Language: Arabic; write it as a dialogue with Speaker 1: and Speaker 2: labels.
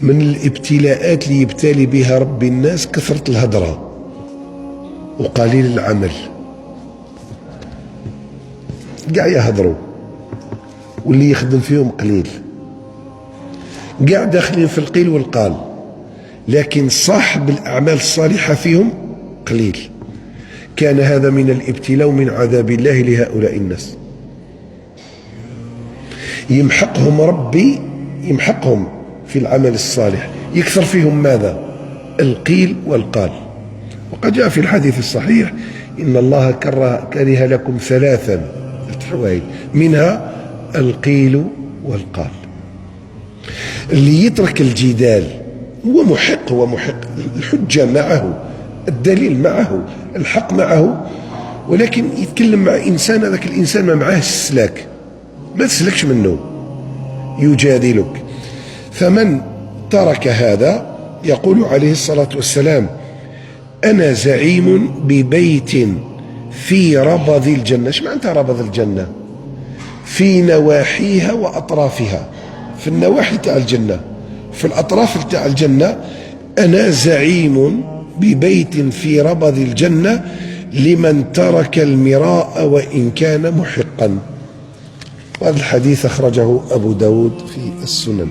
Speaker 1: من الابتلاءات اللي يبتلي بها رب الناس كثرة الهدرة وقليل العمل. قاع يهضروا واللي يخدم فيهم قليل، قاع داخلين في القيل والقال، لكن صاحب الأعمال الصالحة فيهم قليل. كان هذا من الابتلاء ومن عذاب الله لهؤلاء الناس. يمحقهم ربي، يمحقهم في العمل الصالح، يكثر فيهم ماذا؟ القيل والقال. وقد جاء في الحديث الصحيح إن الله كره لكم ثلاث حوائج، منها القيل والقال. اللي يترك الجدال هو محق، الحجة معه، الدليل معه، الحق معه، ولكن يتكلم مع إنسان هذاك الإنسان ما معاه السلاك، ما تسلكش منه، يجادلك. فمن ترك هذا يقول عليه الصلاة والسلام: أنا زعيم ببيت في ربض الجنة. ايش معنى ربض الجنة؟ في نواحيها وأطرافها، في النواحي تاع الجنة، في الأطراف تاع الجنة. أنا زعيم ببيت في ربض الجنة لمن ترك المراء وإن كان محقا. وهذا الحديث أخرجه أبو داود في السنن.